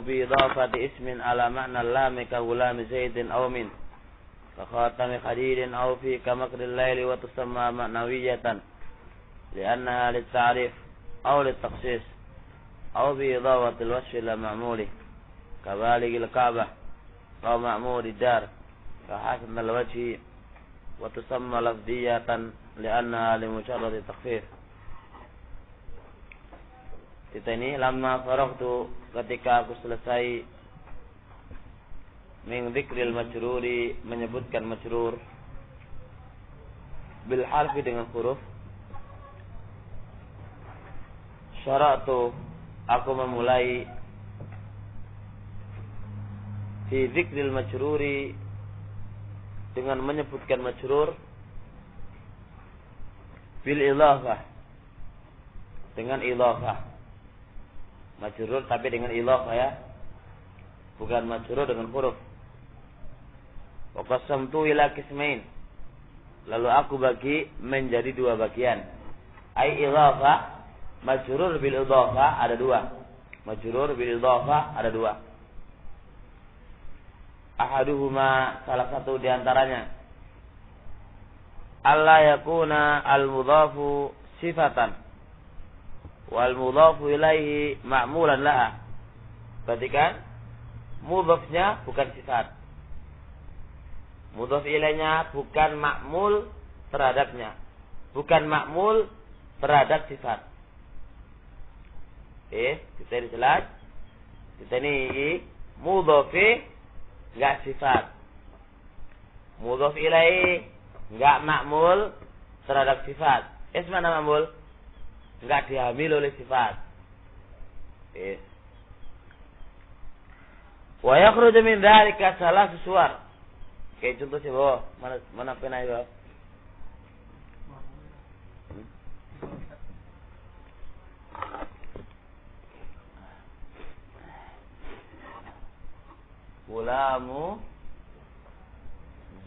بإضافة اسم على معنى اللام كغلام زيد أو من كخاتم خديد أو في كمكر الليل وتسمى معنوية لأنها للتعريف أو للتخصيص أو بإضافة الوصف إلى معموله كبالغ الكعبة أو معمول الدار كحسن الوجه وتسمى لفظية لأنها لمجرد التخفيف. Kita ini lama faragtu ketika aku selesai min dzikril majruri menyebutkan majrur bil harfi dengan huruf, syara'tu aku memulai fi dzikril majruri dengan menyebutkan majrur bil idhafah dengan idhafah. Majrur tapi dengan idhafah ya, bukan majrur dengan huruf. Wa qasamtu ila qismain, lalu aku bagi menjadi dua bagian. Ai idhafah, majrur bil idhafah ada dua. Majrur bil idhafah ada dua. Ahaduhuma, salah satu di antaranya, alla yakuna al-mudhafu sifatan wal mudhafu ilaihi ma'mulan laha. Perhatikan, mudhafnya bukan sifat, mudhaf ilaihnya bukan ma'mul terhadapnya, bukan ma'mul terhadap sifat. Kita ini jelas. Kita ini mudhafi enggak sifat, mudhaf ilaihi enggak ma'mul terhadap sifat. Mana ma'mul? Enggak diambil oleh sifat. Wa yakhruju min dzalika salasu suwar. Kayak contoh sih, bawah. Mana pena itu? Gulamu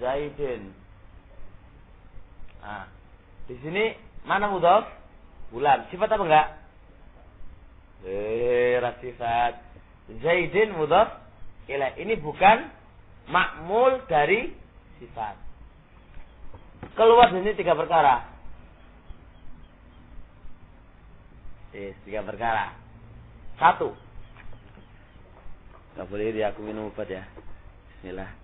Zaidin. Di sini mana mudhaf? Gulam, sifat apa enggak? Sifat. Zaidin mudhaf ilaih. Ini bukan ma'mul dari sifat. Keluar dari sini tiga perkara. Tiga perkara. Satu, enggak boleh aku minum obat ya. Bismillah.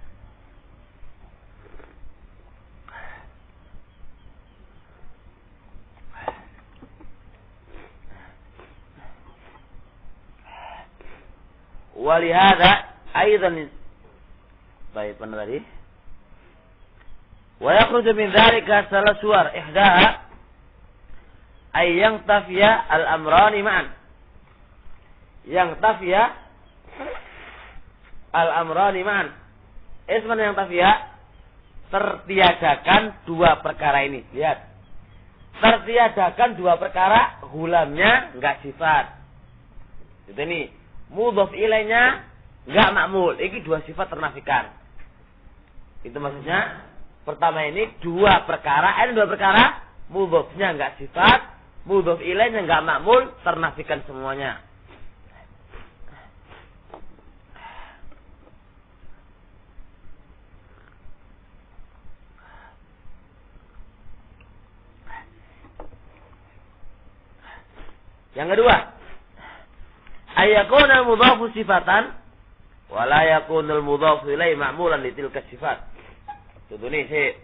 Walihada aidan, baik mana tadi? Wa yakhruju min dzalika salas suwar ihdaha ay yang tafiya al-amrani ma'an. Yang tafiya al-amrani ma'an. Mana yang tafiya? Tertiadakan dua perkara ini. Lihat. Tertiadakan dua perkara, gulamnya enggak sifat. Itu ini. Mudhaf ilaihnya enggak ma'mul. Ini dua sifat ternafikan. Itu maksudnya, pertama ini dua perkara, mudhafnya enggak sifat, mudhaf ilaihnya enggak ma'mul, ternafikan semuanya. Yang kedua, ayakuna mudhafu sifatan wa la yakunul mudhafu ilaihi ma'mulan li tilka sifat. Contoh ni sih.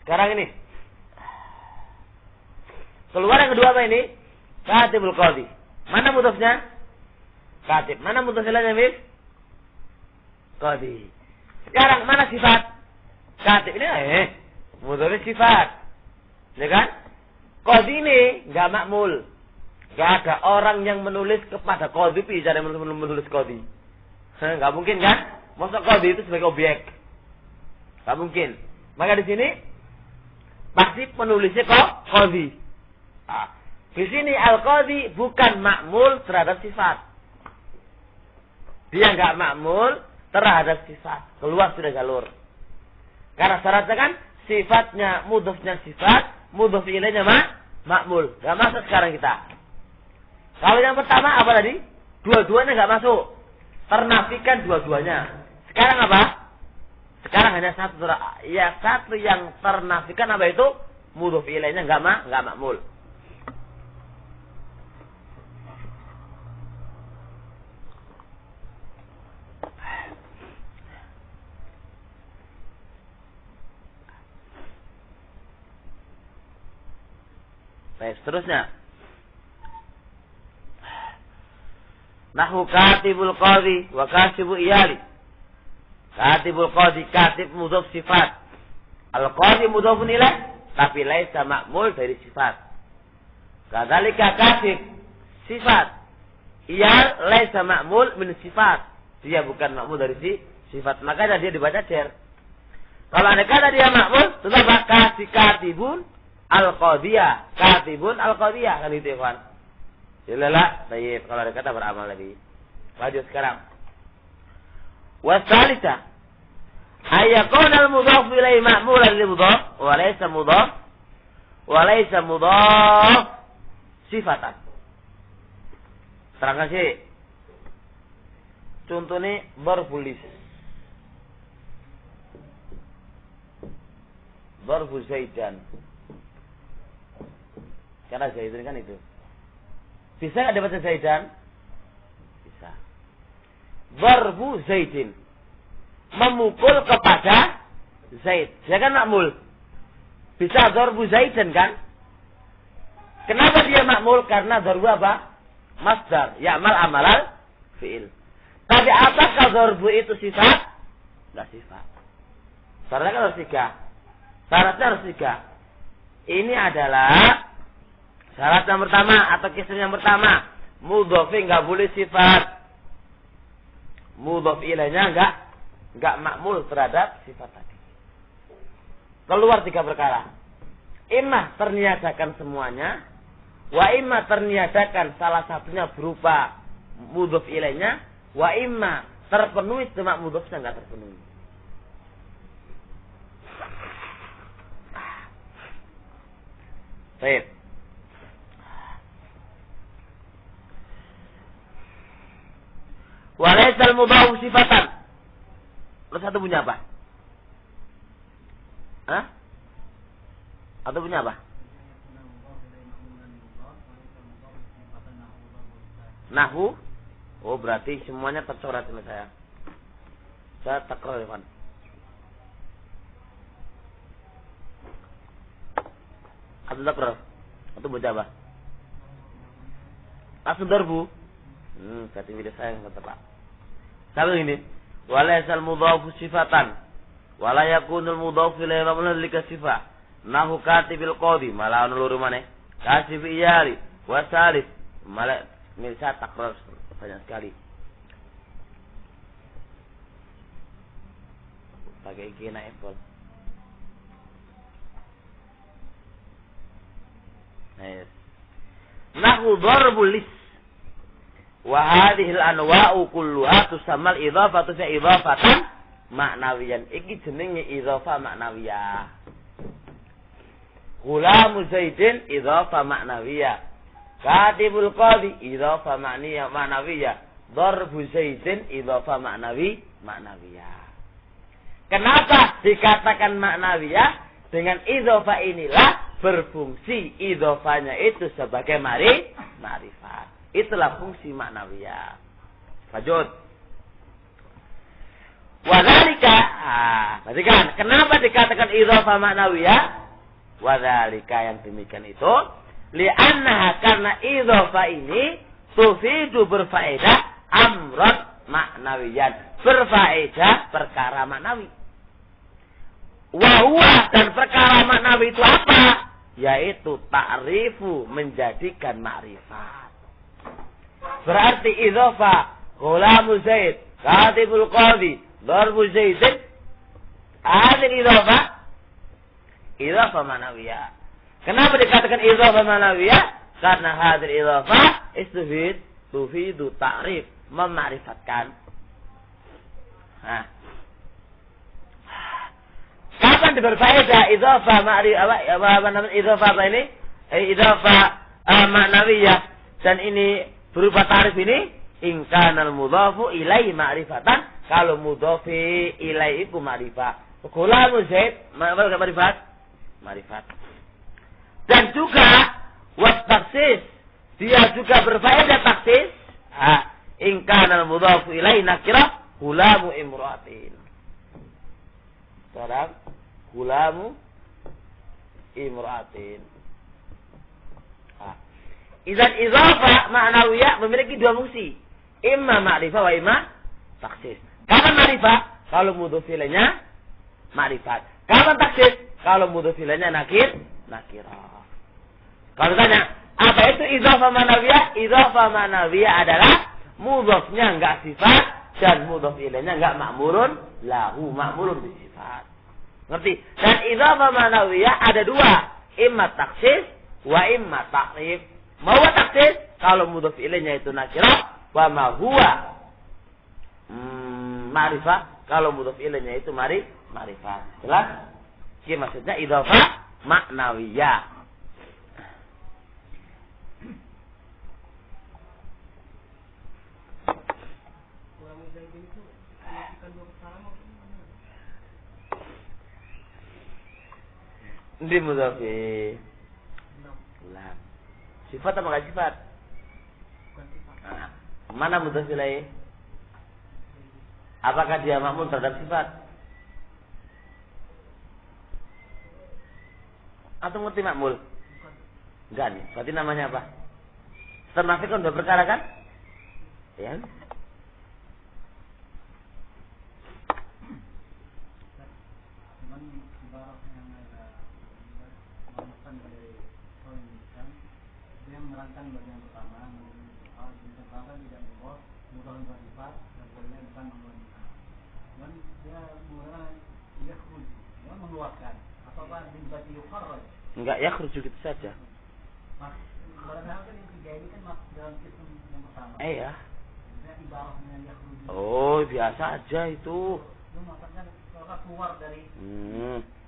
Sekarang ini keluar yang kedua apa ini? Katibul qadhi. Mana mudhafnya? Katib. Mana mudhaf ilaihnya, Mis? Qadhi. Sekarang mana sifat? Katib ini mudhafnya sifat. Ya kan? Qadhi ini enggak makmul. Enggak ada orang yang menulis kepada qadhi, cara menulis qadhi. Enggak mungkin kan? Masa qadhi itu sebagai objek? Enggak mungkin. Maka di sini pasti penulisnya qadhi. Di sini al-qadhi bukan makmul terhadap sifat. Dia enggak makmul terhadap sifat. Keluar sudah jalur. Karena syaratnya kan sifatnya mudhofnya sifat, mudhof ilaihnya makmul. Enggak masuk sekarang kita. Kalau yang pertama apa tadi? Dua-duanya enggak masuk. Ternafikan dua-duanya. Sekarang apa? Sekarang hanya satu. Ya, satu yang ternafikan apa itu? Mudhof ilaihnya enggak makmul. Baik, seterusnya. Nahu katibul qadhi wa kasibu iyali. Katibul qadhi, katib mudhof sifat. Al-qadhi mudhofun ilaih, tapi laisa makmul dari sifat. Kadzalika kasib sifat. Iyal laisa makmul min sifat. Dia bukan makmul dari sifat. Makanya dia dibaca jar. Kalau ada kata dia makmul, tetap kasih katibun al-qadhiyah. Katibun al-qadhiyah. Kan itu ya kawan. Jelaslah. Baik. Kalau ada kata beramal lagi. Lanjut sekarang. Wasalisa. Ayakun al-mudhaf ilaihi ma'mulan lil mudhaf. Walaysa mudhaf. Walaysa mudhaf. Sifatan. Terangkan sih. Contohnya barbulis. Barbu Zaidan. Karena Zaidan kan itu. Bisa nggak dapat Zaidan? Bisa. Barbu Zaidin. Memukul kepada Zaid. Dia kan makmul. Bisa darbu Zaidan kan? Kenapa dia makmul? Karena darbu apa? Masdar. Ya'mal amalal fi'il. Tapi apakah darbu itu sifat? Enggak sifat. Syaratnya kan harus tiga. Syaratnya harus tiga. Ini adalah syarat yang pertama atau kisah yang pertama. Mudhofi enggak boleh sifat. Mudhof ilaihnya enggak makmul terhadap sifat tadi. Keluar tiga perkara. Imma terniadakan semuanya, wa imma terniadakan salah satunya berupa mudhof ilaihnya, wa imma terpenuhi cuma mudhofnya enggak terpenuhi. Baik. Walaisal mudhaf sifatan. Terus satu punya apa? Hah? Atau punya apa? Nahu. Oh, berarti semuanya tercoret sama saya. Saya takrar ya, Pak. Atau takrar? Atau baca apa? Langsung darbu. Berarti video saya yang tepat. Sama ini. Walaisal mudhafu sifatan. Wala yakunul mudhafu ilaihi ma'mulan likasifah. Nahu katibil qadhi. Malah nulur mana? Kasif iyali. Wasalif. Malah mirsa takrar banyak sekali. Pakai kena Apple. Nice. Nahu darbul lis. Wa hadhil anwa'u kulluha tusammal idhafatu fa idhafatan ma'nawiyan. Iki jenenge idhafah ma'nawiyah. Ghulamu Zaidin idhafah ma'nawiyah. Katibul qadhi idhafah ma'nawiyah. Darbu Zaidin idhafah ma'nawiyah. Kenapa dikatakan ma'nawiyah? Dengan idhafah inilah berfungsi idhafahnya itu sebagai ma'rifat. Itulah fungsi maknawiyah. Lanjut. Wadzalika. Berarti kan kenapa dikatakan idhofah maknawiyah? Wadzalika yang demikian itu li'annaha karena idhofah ini tufidu berfaedah amran maknawiyan. Berfaedah perkara maknawi. Wa huwa dan perkara maknawi itu apa? Yaitu ta'rifu menjadikan ma'rifat. Berarti idhofah ghulamu Zaid, katibul qadhi, darbu Zaidin. Hadil idhofah ma'nawiyah. Kenapa dikatakan idhofah ma'nawiyah? Karena hadir idhofah tufidu ta'rif, mema'rifatkan. Nah. Kapan berfaedah idhofah idhofah apa ini? Idhofah ma'nawiyah, dan ini berupa ta'rif ini in kana al-mudhafu ilaihi ma'rifatan, kalau mudhafi ilaihi itu ma'rifah. Gulamu Zaid, ma'rifat. Dan juga was taksis, dia juga berfaedah taksis. In kana al-mudhafu ilaihi nakirah, gulamu imra'atin. Sekarang gulamu imra'atin. Idzan idhafah ma'nawiyah memiliki dua fungsi. Imma ma'rifah wa imma taksis. Kapan ma'rifah? Kalau mudhof ilaihnya ma'rifat. Kapan taksis? Kalau mudhof ilaihnya nakirah. Kalau tanya, apa itu idhafah ma'nawiyah? Idhafah ma'nawiyah adalah mudhofnya enggak sifat dan mudhof ilaihnya enggak ma'murun lahu, ma'murun bi sifat. Ngerti? Dan idhafah ma'nawiyah ada dua, imma taksis wa imma ta'rif. Mau taksis kalau mudhof ilaihnya itu nakirah, wa ma huwa ma'rifah kalau mudhof ilaihnya itu ma'rifah. Jelas? Ini maksudnya idhafah ma'nawiyah. Di mudhof ulang. Sifat apa enggak sifat? Nah, mana mudhof ilaih? Apakah dia ma'mul terhadap sifat? Atau ngerti ma'mul? Enggak nih. Berarti namanya apa? Ternafi kan dua perkara kan? Ya. Menerangkan bagian pertama, tidak mudhof sifat dan poinnya bukan mengeluarkan. Dan dia menggunakan yakhruj, mengeluarkan. Apakah dibaca yukharraj? Enggak, yakhruj gitu saja. Mas, padahal kan yang tiga ini kan masuk dalam sistem yang pertama. Ya. Dia ibaratnya yakhruj. Oh, biasa aja itu. Itu maksudnya keluar dari.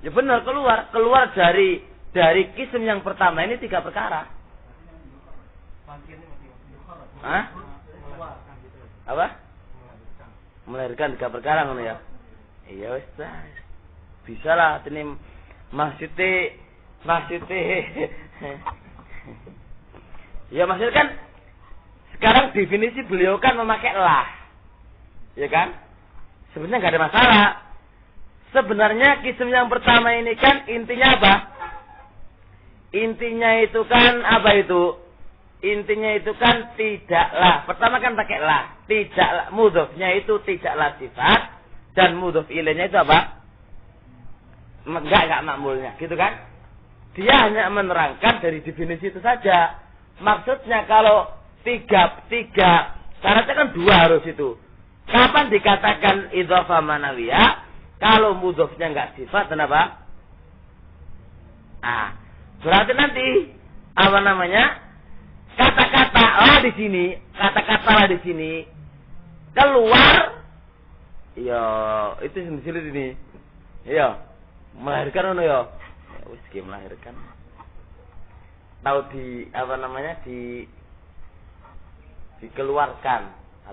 Ya benar, keluar dari kism yang pertama ini tiga perkara. Hah? Apa? Melahirkan tiga perkara ngono ya. Iya wis. Bisa lah ini maksudnya ya maksudnya kan sekarang definisi beliau kan memakai lah. Ya kan? Sebenarnya enggak ada masalah. Sebenarnya kism yang pertama ini kan intinya apa? Intinya itu kan apa itu? Intinya itu kan tidaklah. Pertama kan pakai lah. Tidaklah. Mudhofnya itu tidaklah sifat. Dan mudhof ilaihnya itu apa? Enggak makmulnya. Gitu kan? Dia hanya menerangkan dari definisi itu saja. Maksudnya kalau tiga syaratnya kan dua harus itu. Kapan dikatakan idhofah ma'nawiyah? Kalau mudhofnya enggak sifat, kenapa? Berarti nanti apa namanya? Kata-kata lah di sini keluar, ya itu sendiri ini, ya melahirkan ono ya, wis melahirkan. Tahu di apa namanya dikeluarkan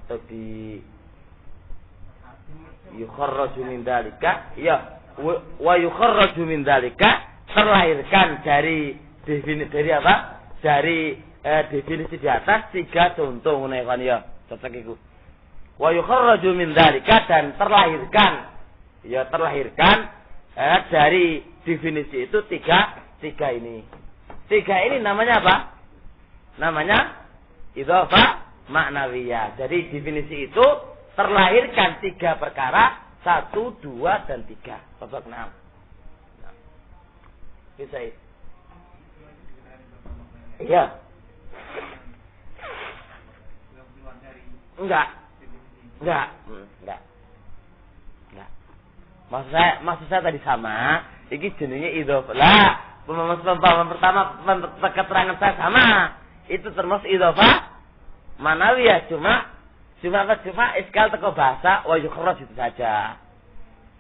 atau di yukharraju min dzalika, ya wa yukharraju min dzalika, terlahirkan dari apa? Dari definisi di atas tiga contoh ngono ya cocok iku. Wa yukharraju min dzalika, dan terlahirkan dari definisi itu tiga ini. Tiga ini namanya apa? Namanya idhofah ma'nawiyah. Jadi definisi itu terlahirkan tiga perkara, 1, 2, dan 3. Babak 6. Bisa itu. Iya. Enggak. Maksud saya tadi sama. Iki jenenge idhofah. Lah, pertama keterangan saya sama, itu termasuk idhofah manawiyah, cuma iskal teko bahasa wa yukhraj itu saja.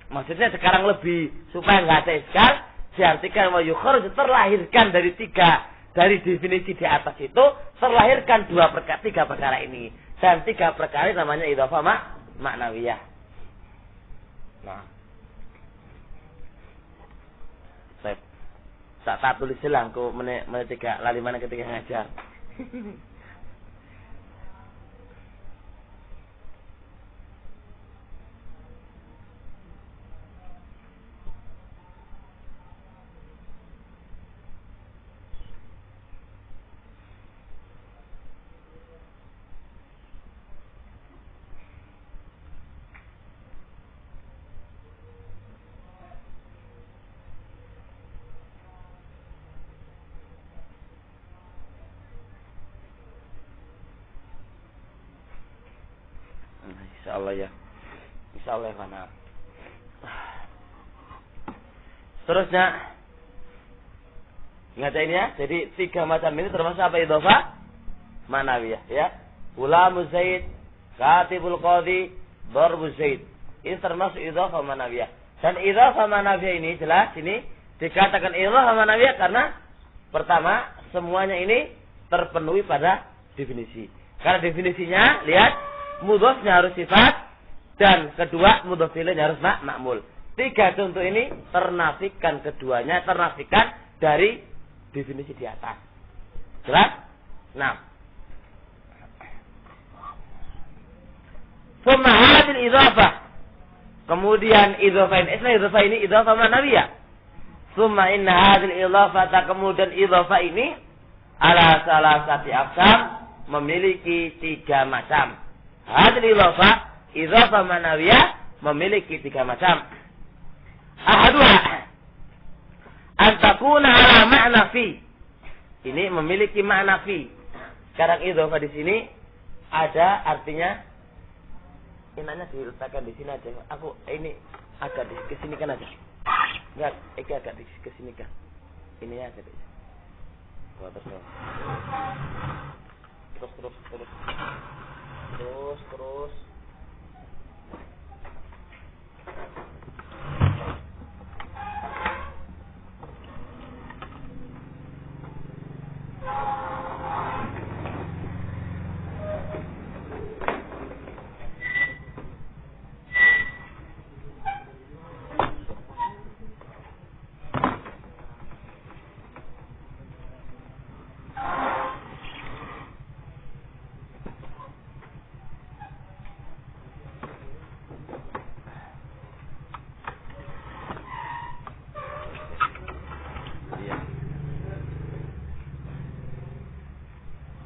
Maksudnya sekarang lebih supaya nggak ada iskal, diartikan wa yukhraj terlahirkan dari definisi di atas itu terlahirkan tiga perkara ini, dan tiga perkara ini namanya idhofah maknawiyah. Nah, saya tak tulis silang ku menit tiga lali mana ketika ngajar. Insyaallah ya mana. Terusnya ingat ini ya. Jadi tiga macam ini termasuk apa idhofah manawiyah ya. Ghulamu Zaid, katibul qadhi, darbu Zaid. Ini termasuk idhofah manawiyah. Dan idhofah manawiyah ini jelas ini dikatakan idhofah manawiyah karena pertama semuanya ini terpenuhi pada definisi. Karena definisinya lihat mudhofnya harus sifat, dan kedua mudhof ilaihnya harus ma'mul. Tiga contoh ini ternafikan keduanya, ternafikan dari definisi di atas. Jelas? Nah. Summa hadil idhafah. Kemudian idhafah ini idhafah manawiyah. Summa inna hadil idhafah, kemudian idhafah ini ala salasati aqsam, memiliki tiga macam. Hadil idhafah manawiyah memiliki tiga macam. Ahaduha an takuna ala ma'na fi. Ini memiliki makna fi. Sekarang idhafah di sini ada artinya, inanya diletakkan di sini aja. Aku ini agak di kesini kan aja. Enggak, agak di kesini kan. Ininya aja deh. Terus.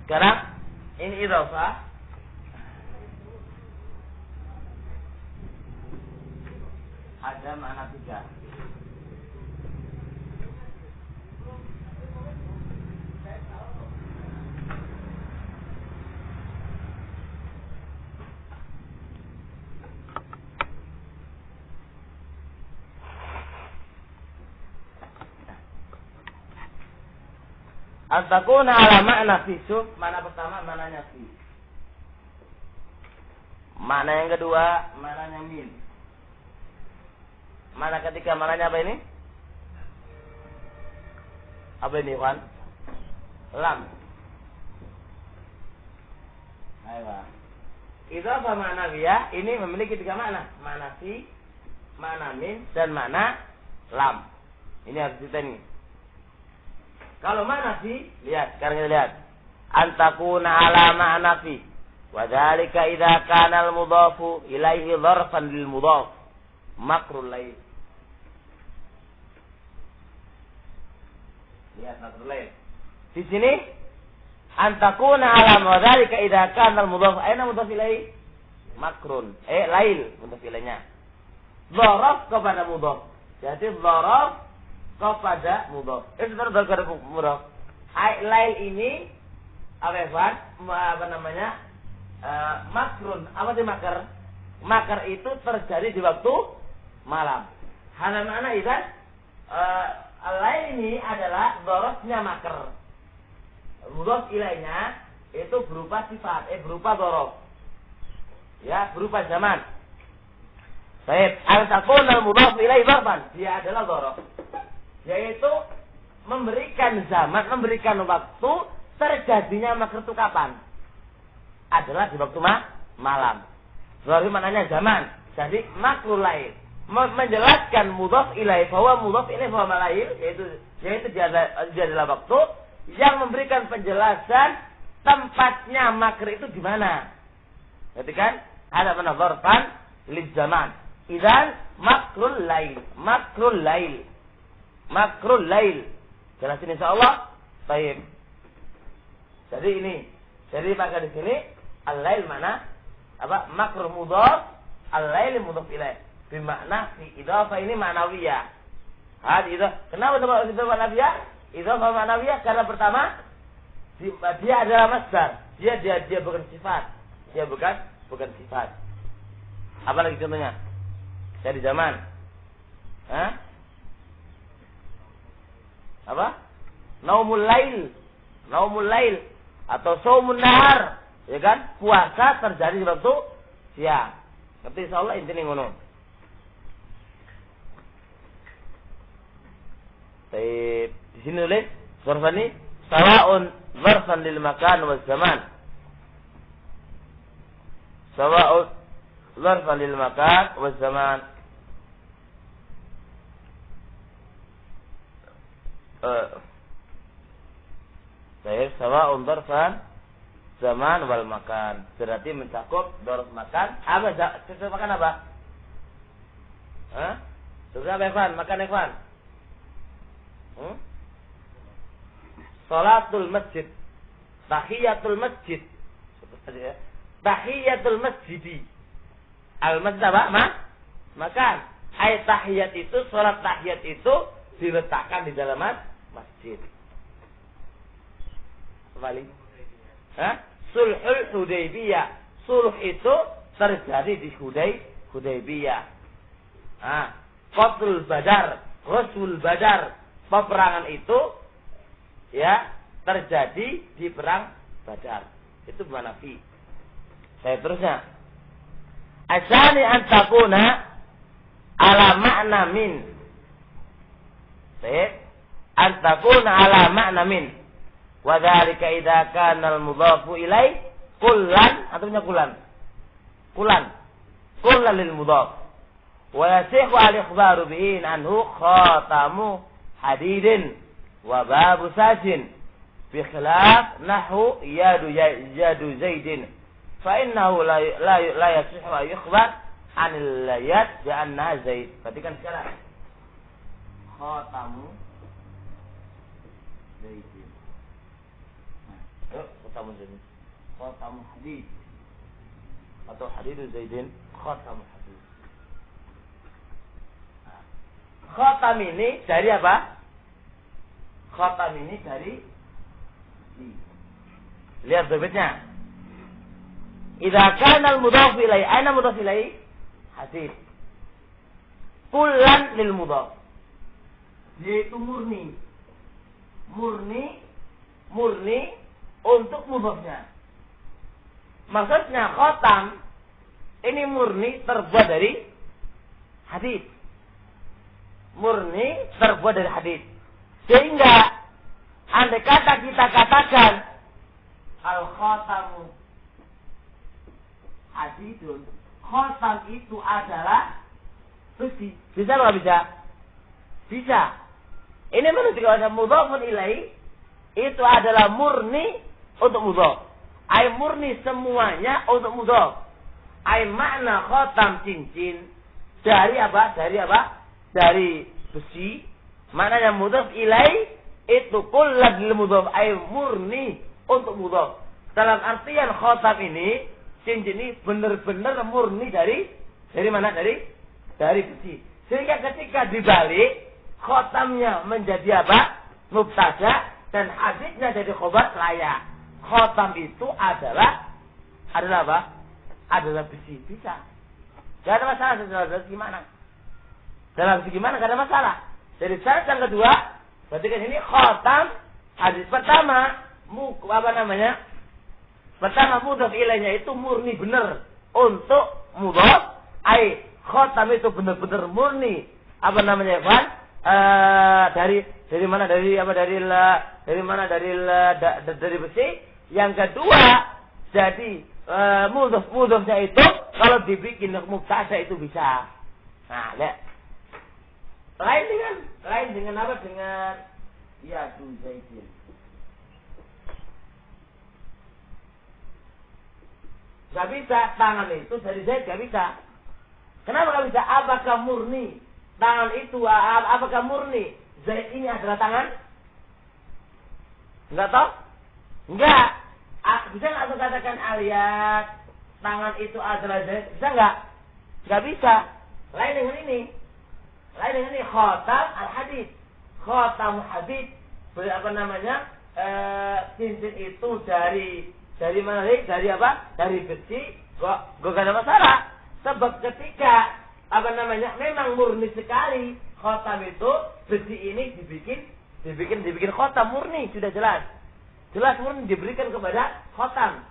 Sekarang ini idhafah ada makna tiga. Antakuna ala makna fi. Mana pertama mananya fi. Mana yang kedua mananya min. Mana ketiga mananya apa ini? Apa ini Iwan? Lam. Ayo. Idhafah manawiyah ini memiliki tiga makna. Makna fi, makna min, dan makna lam. Ini harus ditengi. Kalau makna fi, lihat, sekarang kita lihat. Antakuna ala ma'na fi. Wa dzalika idza kana al-mudhafu ilaihi dzarfan lil mudhaf. Makrul lail. Lihat makrul lail. Di sini antakuna ala wa dzalika idza kana al-mudhaf aina mudhaf ilaihi? Makrun. Lail mudhaf ilaihnya. Dzaraf kepada mudhaf. Jadi dzaraf kepada mudhaf. Sebenarnya kepada mudhaf. Lail ini apa namanya? Makrun. Apa sih makar? Makar itu terjadi di waktu malam. Hana makna idan Al-lail ini adalah dorosnya maker. Mudhof ilainya itu berupa sifat, berupa dorof. Ya, berupa zaman. Baik, al-takun al-mudhof ilai dzarfan. Dia adalah dorof. Yaitu memberikan zaman, memberikan waktu terjadinya maker itu kapan? Adalah di waktu malam. Dzarf maknanya zaman. Jadi makrul lail. Menjelaskan mudhof ilai bahwa mudhof ilai bahwa malail, yaitu dia adalah waktu yang memberikan penjelasan tempatnya maker itu di mana. Berarti kan ada mana dzarfan lil zaman. Idzan makrul lail, makrul lail. Makrul lail. Jelasin insyaallah. Baik. Jadi ini, jadi maka di sini al-lail mana? Apa? Makrul mudhof, al-lail mudhof ilai. Bermakna fi idhofah ini ma'nawiyah. Kenapa disebut ma'nawiyah? Idhofah ma'nawiyah karena pertama dia adalah masdar. Dia bukan sifat. Dia bukan sifat. Apa lagi contohnya? Saya di zaman. Hah? Apa? Naumul lail. Naumul lail atau shaumun nahar. Ya kan? Puasa terjadi di waktu siang. Ngerti insyaallah intine ngono. Baik, di sini nulis dzarfan ini sawa'un dzarfan lil makan wal zaman. Sawa'un dzarfan lil makan wal zaman. Baik, sawa'un dzarfan zaman wal makan. Berarti mencakup dzarf makan. Apa dzarf makan apa? Hah? Dzarf apa, Evan? Makan, Evan? Salatul masjid, tahiyatul masjid, tahiyatul masjidi. Al-masjid apa? Makan. Ayat tahiyat itu, salat tahiyat itu diletakkan di dalam masjid. Kembali. Sulhul Hudaybiyah. Sulh itu terjadi di Hudaybiyah. Qatlul Badar, Rasul Badar. Peperangan itu ya terjadi di perang Badar. Itu mana fi. Saya terusnya. Asani antakuna ala makna min. Saya antakuna ala makna min. Wa dzalika idza kana al-mudhafu ilai kullan atau punya kullan. Kullan lil mudhaf. Wa yasihu al-ikhbaru bihi anhu khatamu hadidin wa babu sajin bi khilaf nahu yadu zaidin fa innahu la yasihhu an yukhbar anil yad bi anna zaid. Perhatikan sekarang khatamu zaidin. Khatamu zaidin, khatamu hadid atau hadidu zaidin, khatamu hadid. Khatam ini dari apa? Khatam ini dari lihat berbedanya. Idza kana al-mudhaf ilai, aina mudhaf ilai? Hadid. Kullan lil mudhaf. Yaitu murni. Murni untuk mudhafnya. Maksudnya khatam ini murni terbuat dari hadid. Murni terbuat dari hadis. Sehingga andai kata kita katakan al-khatamu hadidun, khatam itu adalah besi. Bisa atau bisa? Bisa. Ini menunjukkan bahwa mudhafun ilai itu adalah murni untuk mudhaf. Ai murni semuanya untuk mudhaf. Ai makna khatam cincin dari apa? Dari besi. Maknanya mudhaf ilai itu kullan lil mudhaf, ay murni untuk mudhaf. Dalam artian khatam ini, cincin ini benar-benar murni dari mana? Dari besi. Sehingga ketika dibalik, khatamnya menjadi apa? Mubtada dan hadisnya jadi khabar layak. Khatam itu adalah apa? Adalah besi. Bisa. Gak ada masalah. Gimana? Dalam segi mana? Gak ada masalah. Jadi syarat yang kedua, berarti kan ini khatam hadis pertama, pertama mudhaf ilaihnya itu murni benar untuk mudhaf, khatam itu benar-benar murni dari mana dari besi. Yang kedua, jadi mudhafnya itu kalau dibikin mubtada itu bisa. Nah, lihat. Lain dengan apa? Dengan yadu zaidin. Gak bisa, tangan itu dari Zaid gak bisa. Kenapa gak bisa? Apakah murni tangan itu? Apakah murni Zaid ini adalah tangan? Enggak tahu? Enggak. Bisa nggak aku katakan aliyat tangan itu adalah Zaid? Bisa nggak? Nggak bisa. Lain dengan ini. Khatam al-hadid. Khatam hadid. Cincin itu dari mana? Dari apa? Dari besi. Gak ada masalah. Sebab ketika memang murni sekali khatam itu, besi ini dibikin khatam murni, sudah jelas. Jelas murni diberikan kepada khatam.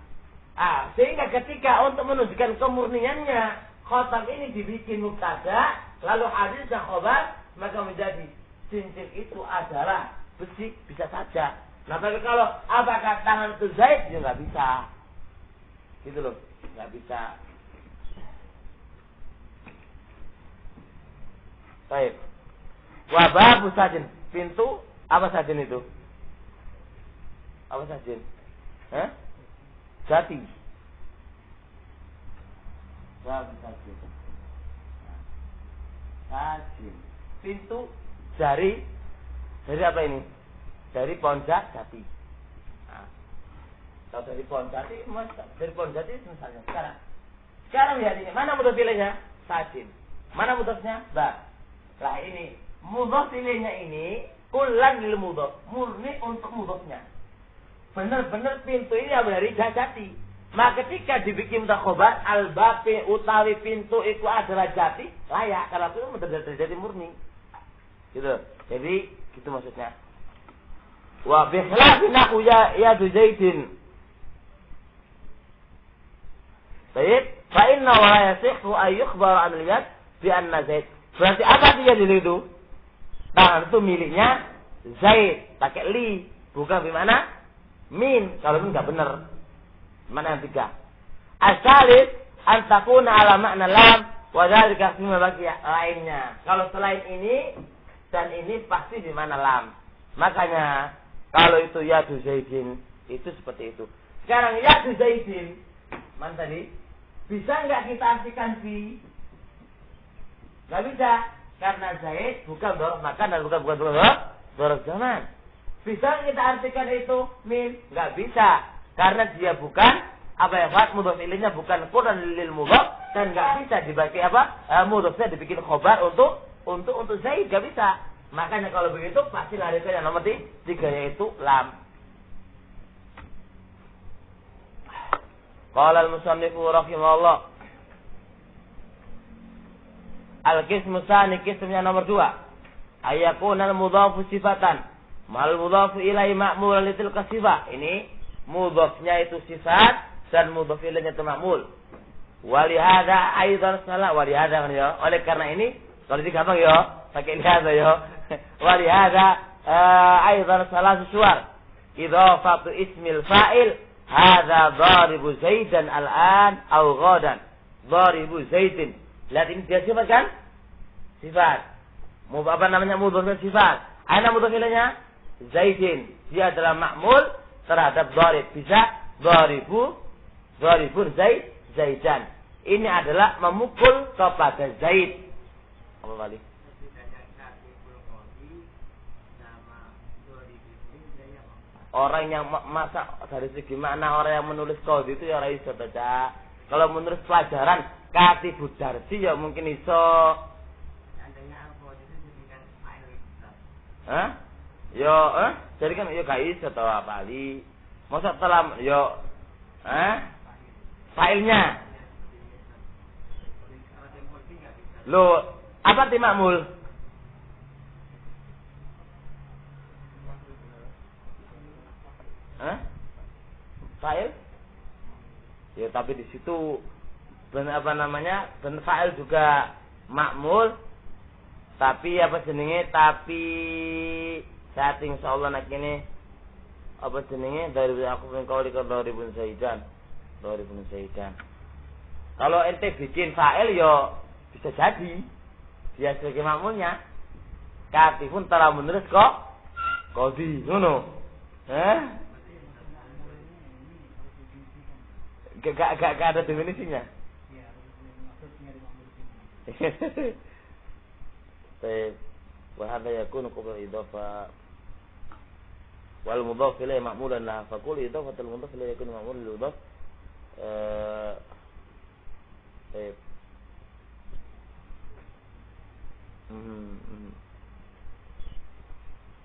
Sehingga ketika untuk menunjukkan kemurniannya, khatam ini dibikin mubtada, lalu hadis dan khabar, maka menjadi cincin itu adalah besi, bisa saja. Nah, tapi kalau apakah tangan itu Zaid, ya nggak bisa. Gitu loh, nggak bisa. Baik. Wababu sajin, pintu apa sajin itu? Apa sajin? Jati. Babu sajin. Sajin. Pintu dari apa ini? Dari pohon jati. Kalau dari pohon jati, misalnya sekarang lihat ini, mana mudhaf ilaihnya? Sajin. Mana mudhafnya? Ba. Lah ini mudhaf ilaihnya ini kullan lil mudhaf, murni untuk mudhafnya. Benar-benar pintu ini dari jati. Maka ketika dibikin mudhaf al-baqi utawi pintu itu adalah jati, layak karena itu menjadi murni. Gitu. Jadi gitu maksudnya. Wa bi khilafi nahwu yadu zaidin. Baik, fa inna wa la yasihhu ay yukhbar an al-yad bi anna Zaid. Berarti apa dia itu? Tangan itu miliknya Zaid, pakai li, bukan di mana? Min. Kalau itu enggak benar. Mana yang tiga? Asalis an takuna ala makna lam wa dzalika fi mabaqiya lainnya. Kalau selain ini dan ini pasti di mana lam. Makanya kalau itu yadu zaidin itu seperti itu. Sekarang yadu zaidin mana tadi? Bisa enggak kita artikan fi? Enggak bisa, karena Zaid bukan dorok makan dan bukan dorok zaman. Bisa kita artikan itu min? Enggak bisa, karena dia bukan mudhaf ilaihnya bukan Quran lil mudhaf dan enggak bisa dibagi mudhafnya dibikin khobar untuk Zaid, enggak bisa. Makanya kalau begitu pasti lari ke yang nomor 3 yaitu lam. Qala al-musannifu rahimahullah. Al-qismu tsani, qismnya nomor 2. Ayakuna al-mudhafu sifatan, mal mudhafu ilaihi ma'mul litil kasifah. Ini mudhafnya itu sifat dan mudhaf ilaihnya itu ma'mul. Walihada aidan salah, walihada kan ya. Oleh karena ini kalau digampang ya, pakai lihada ya. Walihada aidan salah suwar. Idhafatu ismil fa'il hadza dharibu Zaidan al-an aw ghadan. Dharibu Zaidin. Lihat ini dia sifat kan? Sifat. Mudhaf sifat. Aina mudhaf ilaihnya? Zaidin. Dia adalah ma'mul terhadap dharib. Bisa dharibun Zaidan. Ini adalah memukul kepada Zaid. Apa balik? Orang yang masa dari segi makna orang yang menulis kode itu ya orang iso baca. Kalau menulis pelajaran Katibud Darsi ya mungkin iso. Jadi kan ya gak iso tau apa li. Masa telah filenya. Lo apa arti makmul? tapi di situ apa namanya, ben fa'il juga ma'mul, tapi apa jenenge, tapi saat insyaallah nak ini apa jenenge dari aku kau di Daribun Zaidan. Kalau ente bikin fa'il yo bisa jadi dia sebagai makmulnya. Katipun telah menulis kok qadi ngono. Gak ada definisinya. Baik. Wa hadza yakunu qabla idhafah wal mudhaf ilayhi ma'mulan la fa kullu idhafatul mudhaf ilayhi yakunu ma'mulan lil mudhaf. Baik.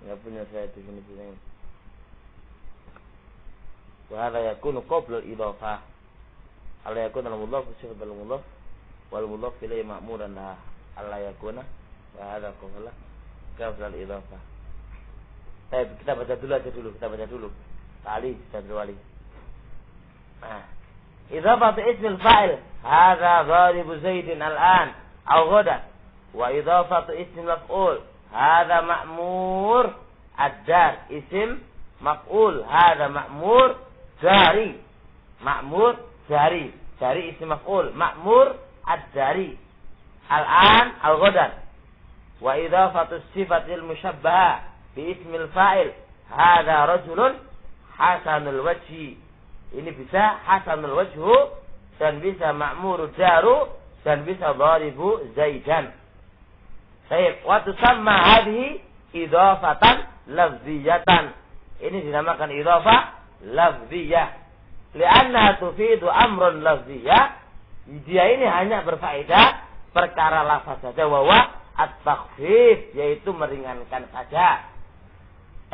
Enggak punya saya definisinya. Wa hadza yakunu qabla al-idhafah. Ala yakunu al-mudhaf sifat al-mudhaf wal mudhaf ilayhi ma'mulan la alla yakuna wa hadza qabla al-idhafah. Baik, kita baca dulu. Tali Wali. Nah, idhafatu ismil fa'il hadza dharibu Zaidin al-an aw ghadan. Wa idhafatu ismil maf'ul hadza ma'mur ad-dar ism maf'ul hadza ma'mur jari. Ma'mur jari ism maf'ul ma'mur ad-dari al-an al-ghadan. Wa idhafatu sifatil mushabbaha bi ismil fa'il hadza rajulun hasanul wajhi. Ini bisa hasanul wajhu dan bisa ma'murud daru dan bisa dharibu Zaidan. Baik, wa tusamma hadhihi idhafatan lafziyatan. Ini dinamakan idhafah lafziyah. Li'annaha tufidu amrun lafziyah. Dia ini hanya berfaedah perkara lafaz saja, wa at-takhfif, yaitu meringankan saja.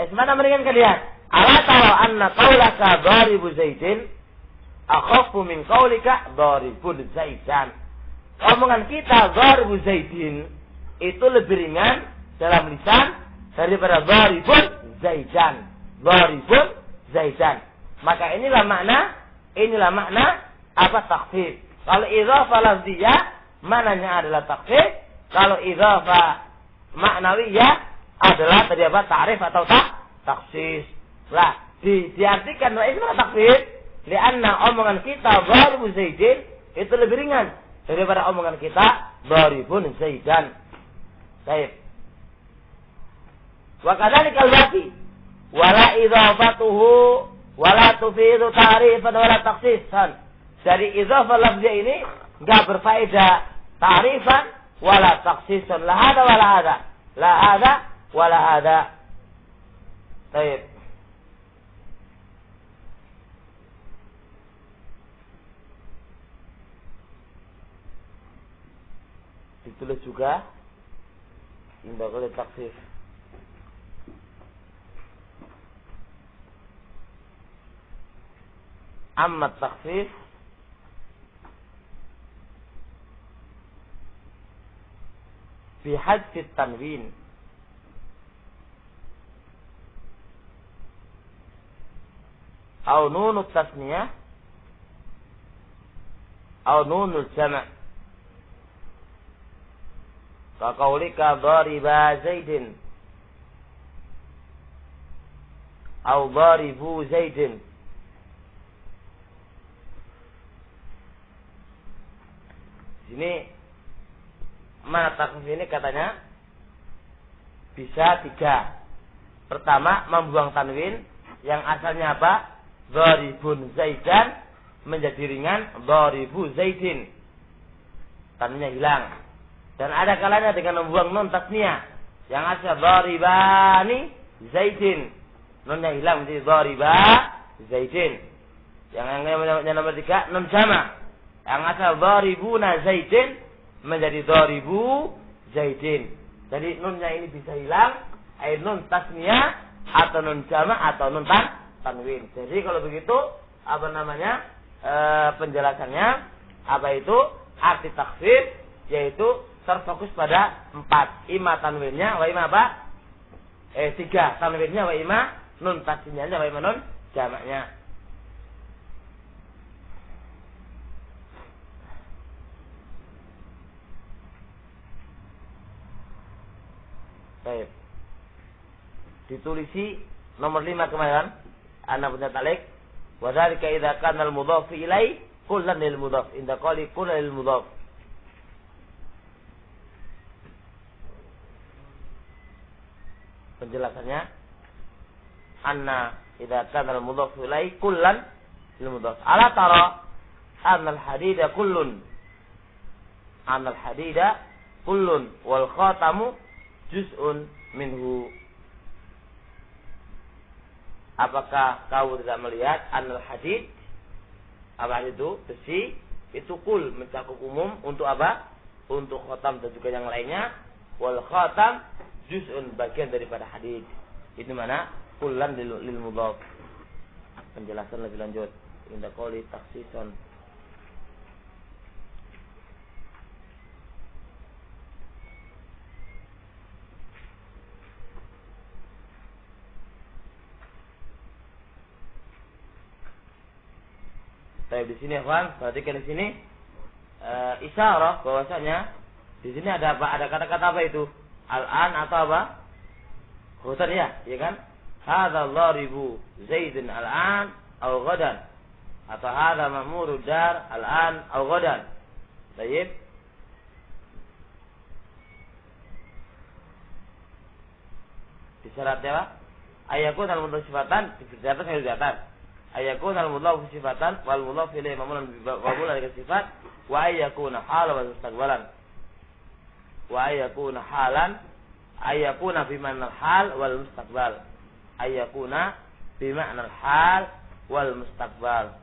Semana meringankan dia. Ala tara anna qaulaka dharibu Zaidin akhaffu min qaulika dharibun Zaidan. Omongan kita dharibu Zaidin itu lebih ringan dalam lisan daripada dharibun Zaidan. Dharibun Zaidan. Maka inilah makna apa takhfif. Kalau idhafah lafziyah maknanya adalah takhfif. Kalau idhafah ma'nawiyah adalah tadi apa? Ta'rif atau taksis. Lah, diartikan wa isma takhfif lianna omongan kita dharibu Zaidin itu lebih ringan daripada omongan kita dharibun Zaidan. Baik. Wa kadzalika al-baqi wala idhafatuhu wala tufidu ta'rifan wala takhsisan. Dari idhafah lafziyah ini enggak berfaedah ta'rifan wala takhsisan. La hada wala hada. La hada wala hada. Baik. Ditulis juga indahul takhsis. Amma takhsis fi hadfi tanwin aw nunut tasniyah aw nunul jama' ka qaulika dhariba Zaidin aw dharibu Zaidin. Ini mana takhsis ini katanya bisa 3. Pertama, membuang tanwin yang asalnya apa? Dharibun Zaidan menjadi ringan dharibu Zaidin. Tanwinnya hilang. Dan ada kalanya dengan membuang nun tasniyah yang asal dharibani Zaidin. Nunnya hilang menjadi dhariba Zaidin. Yang nomor 3 nun jama'. Yang asal dharibuna Zaidin menjadi dharibu Zaidin. Jadi nunnya ini bisa hilang, nun tasniyah atau nun jama' atau nun tanwin. Jadi kalau begitu apa namanya? Penjelasannya apa itu? Arti takhfif yaitu terfokus pada 4. Ima tanwinnya, wa ima apa? 3 tanwinnya, wa ima nun tasniyahnya, wa ima nun jamaknya. Baik. Ditulisi nomor 5 kemarin. Ana punya talik. Wa dzalika idza kana al-mudhaf ilai kullan lil mudhaf. Inda qali kullan lil mudhaf. Penjelasannya anna idza kana al-mudhaf ilai kullan lil mudhaf. Ala tara anna al-hadida kullun. Anna al-hadida kullun wal khatamu juz'un minhu. Apakah kau tidak melihat anal hadid? Apa itu? Besi itu kul, mencakup umum untuk apa? Untuk khatam dan juga yang lainnya. Wal khatam juz'un, bagian daripada hadid. Ini mana? Kullan lil mudhaf. Penjelasan lebih lanjut. Inda qouli takhsisun. Tapi di sini, kawan, perhatikan di sini isyarah bahwasanya di sini ada apa? Ada kata-kata apa itu? Al-an atau apa? Khutan ya, ya kan? Hadza dharibu Zaidin al-an atau ghadan. Atau hadza ma'muru dar al-an atau ghadan. Baik. Disyaratnya apa? Ayakun al-mudhaf sifatan, di atas yang di atas. Ayakun al-mudhaf sifatan wal mudhaf ilayhi mamnuun qabul al sifat wa ayakuna halan wa mustaqbalan wa ayakuna halan ayakuna bi ma'na al-hal wal mustaqbal ayakuna bi ma'na al-hal wal mustaqbal.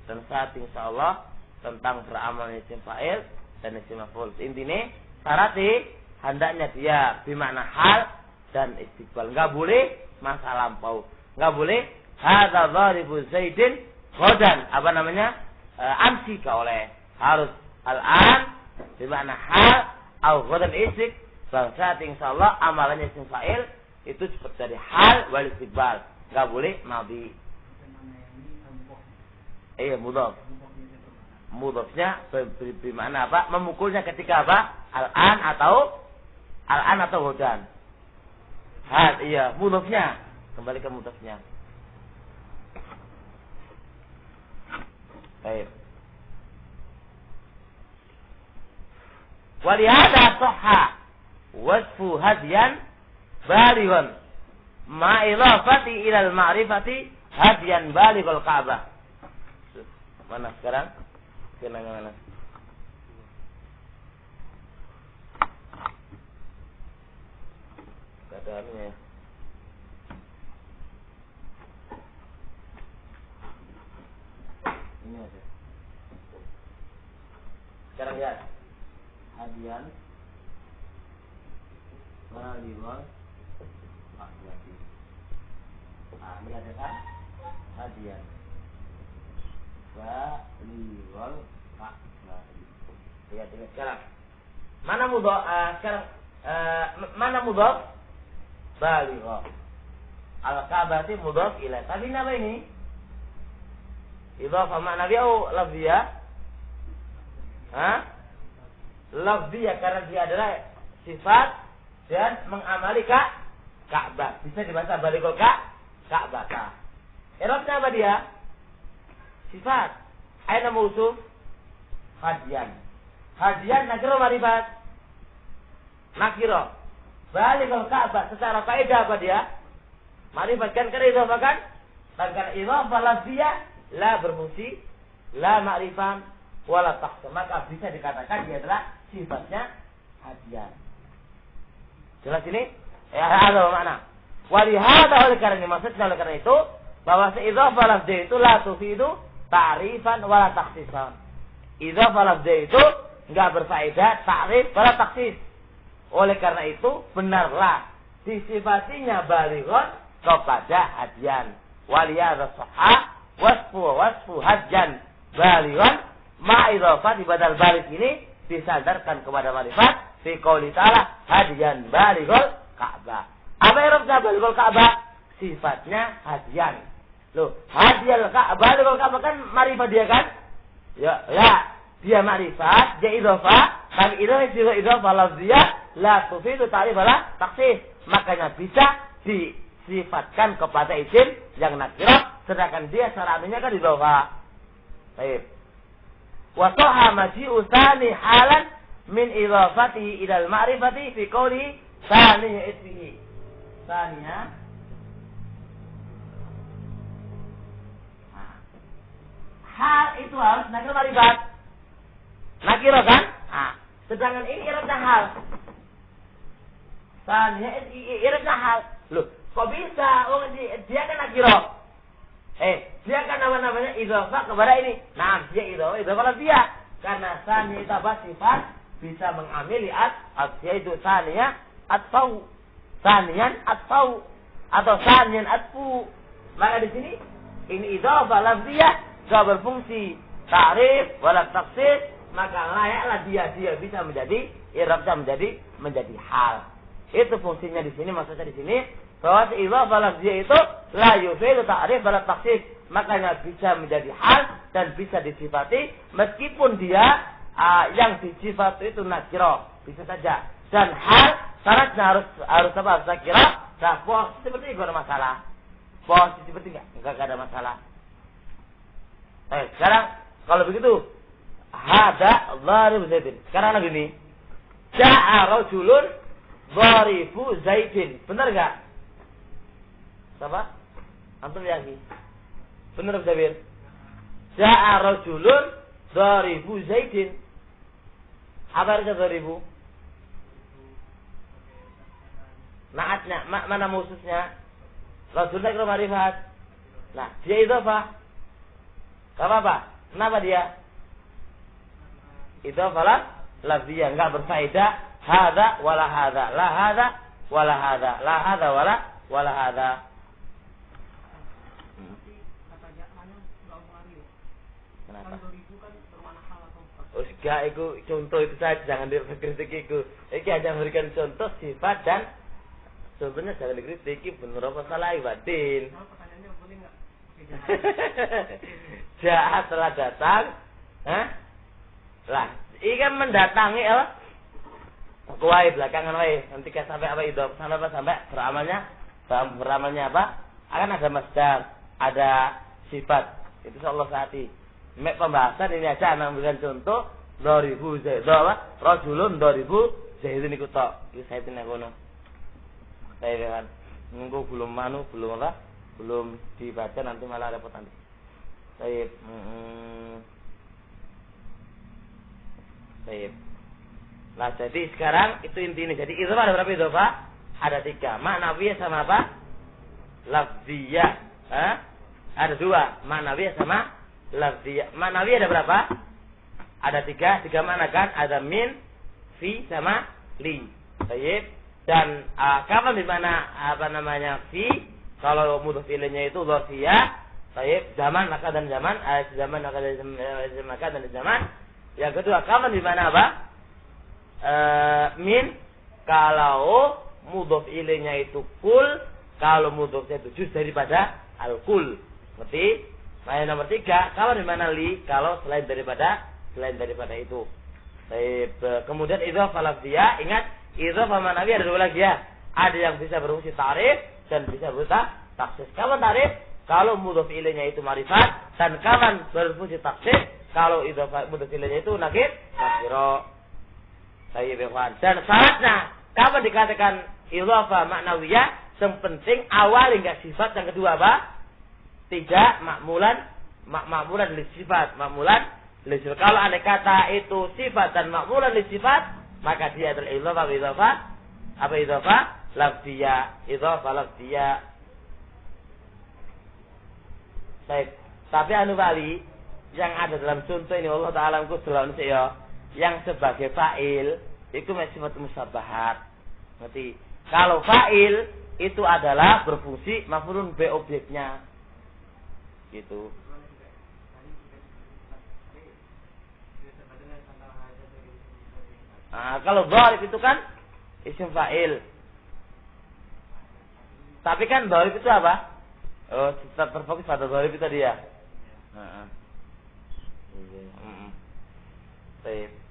Dan saat insyaallah tentang beramalnya isim fa'il dan isim maf'ul. Intinya syaratnya hendaknya dia bi ma'na hal dan istiqbal. Enggak boleh masa lampau. Enggak boleh hadza dharibu Zaidin ghadan, apa namanya? Amsi ka oleh. Harus al-an bermakna hal atau ghadan istik. Saat insyaallah amalannya isim fa'il itu seperti dari hal wal istiqbal. Enggak boleh madhi. Iya, mudhaf. Mudhafnya bermakna apa? Memukulnya ketika apa? Al-an atau ghadan. Hal, iya, mudhafnya. Kembali ke mudhafnya. Baik. Walihada sahha wasfu hadiyan balighan ma idafati ila al-ma'rifati hadiyan balighul Ka'bah. Mana sekarang? Kenang mana? Keadaannya. Ini aja. Sekarang lihat. Hadian balighul Ka'bah. Ini ada kan? Hadian balighul Ka'bah. Lihat sekarang. Mana mudhaf? Sekarang mana mudhaf? Baligh. Al-Ka'bah itu mudhaf ilaih. Tapi apa ini? Idhafah ma'nawi atau lafziyah? Lafziyah karena dia adalah sifat dan mengamali Ka'bah. Bisa dibaca balighul Ka'bah. I'rabnya apa dia? Sifat. Aina mausuf? Hadiyan. Hadiyan nakira ma'rifat. Nakira. Balighul Ka'bah secara kaidah apa dia? Ma'rifat kan karena idhafah kan? Dan karena idhafah lafziyah la berfungsi, la ma'rifan, wala taqsam. Maka bisa dikatakan dia adalah sifatnya hadian. Jelas ini? Ya, ada makna. Walihada oleh karena ini, maksudnya oleh karena itu bahwa idhafah lafziyah itu la tufidu ta'rifan wala takhsisan. Idhafah lafziyah itu enggak berfaedah ta'rif wala takhsis. Oleh karena itu benarlah disifatinya balighun kepada hadian. Walihada sahha wasfu hajjan balighun ma idhafah di badal baligh ini disandarkan kepada ma'rifat fi qouli ta'ala hadiyan balighul Ka'bah. Apa i'rabnya balighul Ka'bah? Sifatnya hadiyan. Loh, hadiyan balighul Ka'bah kan ma'rifat dia kan? Ya, dia ma'rifat, dia idhafah, tapi idhafah lafziyah la tufidu ta'rif wala takhsis. Makanya bisa disifatkan kepada isim yang nakirah, sedangkan dia secara anunya kan idhofah. Baik. Wa sahha maji'u tsani halan min idhafatihi ila al-ma'rifati fi qawli tsaniya ismihi. Tsaniya hal itu harus nakirah ma'rifat. Nakirah kan? Nah, sedangkan ini i'rabnya hal. Tsaniya i'rabnya hal. Loh, kok bisa? Oh, dia kan nakirah. Dia kan namanya idhofah kepada ini. Nah, dia idhofah dia. Karena tsaniya itu sifat bisa mengamili yaitu tsaniya atfau. Tsaniyan atfau atau tsaniyan atfu. Maka di sini ini idhofah lafziyah gak berfungsi ta'rif wala takhsis, maka layaklah dia bisa menjadi i'rabnya menjadi hal. Itu fungsinya di sini, maksudnya di sini bahwa idhofah lafziyah itu la yufidu ta'rif wala takhsis, makanya bisa menjadi hal dan bisa disifati meskipun dia yang disifati itu nakirah, bisa saja. Dan hal syaratnya harus nakirah. Nah, posisi seperti itu ada masalah. Posisi seperti enggak ada masalah. Sekarang kalau begitu hada dharib Zaidin. Sekarang lagi nih. Ja'a rajulun dharibu Zaidin. Benar enggak? Siapa? Antum yakin? Benar Zabir? Ja'a rajulun dharibu Zaidin. Apa artinya dharibu? Naatnya, mana mususnya? Rajulnya kira marifat. Nah, dia idhofah. Gak apa-apa. Kenapa dia? Idhofah lafziyah, enggak berfaedah. Hadza wala hadza, la hadza wala hadza, la hadza wala hadza. Kenapa? Enggak, itu contoh itu saja, jangan dikritik itu. Iki hanya memberikan contoh sifat dan sebenarnya jangan dikritik, benar apa salah ibadin. Jahat telah datang. Lah, ini kan mendatangi apa? Kuai belakangan wae. Nanti sampai apa itu? Sampai beramalnya apa? Akan ada masdar, ada sifat. Itu insyaallah saati. Mek pembahasan ini aja memberikan contoh dharibu Zaid. Rajulun dharibu Zaidin iku tok. Iki Zaidin ngono. Saya kan nunggu belum apa? Belum dibaca nanti malah repot nanti. Baik. Baik. Nah, jadi sekarang itu intinya. Jadi idhofah ada berapa idhofah? Ada 3. Ma'nawiyah sama apa? Lafziyah. Ada 2. Ma'nawiyah sama lafziyah. Ma'nawiyah ada berapa? Ada 3. 3 makna kan? Ada min, fi sama li. Baik. Dan kapan di mana fi? Kalau mudhof ilaihnya itu dzarfiyah. Baik, zaman maka dan zaman, zaman maka dan zaman. Yang kedua, kapan di mana apa? Min, kalau mudhof ilaihnya itu kul, kalau mudhofnya itu juz daripada al-kul. Seperti nomor 3, kapan di mana li, kalau selain daripada itu. Baik, kemudian idhofah lafziyah, ingat idhofah ma'nawiyah ada 2 lagi ya. Ada yang bisa berfungsi ta'rif dan bisa berupa takhsis. Kapan ta'rif? Kalau mudhof ilaihnya itu ma'rifat, dan kapan berfungsi takhsis? Kalau idhofah mudhof ilaihnya itu nakirah. Baik, ikhwan. Dan syaratnya kapan dikatakan idhofah ma'nawiyah? Yang penting awal hingga sifat. Yang kedua apa? 3 ma'mulan li sifat. Kalau andai kata itu sifat dan ma'mulan li sifat, maka dia adalah idhofah. Apa idhofah? Lafziyah. Idhofah lafziyah. Baik. Tapi Bali yang ada dalam contoh ini Allah Ta'ala yang sebagai fa'il itu sifat musyabahat. Berarti kalau fa'il itu adalah berfungsi maf'ulun bi objeknya. Gitu. Nah, kalau dharib itu kan isim fa'il. Tapi kan dharib itu apa? Oh, kita terfokus pada dharib itu tadi ya.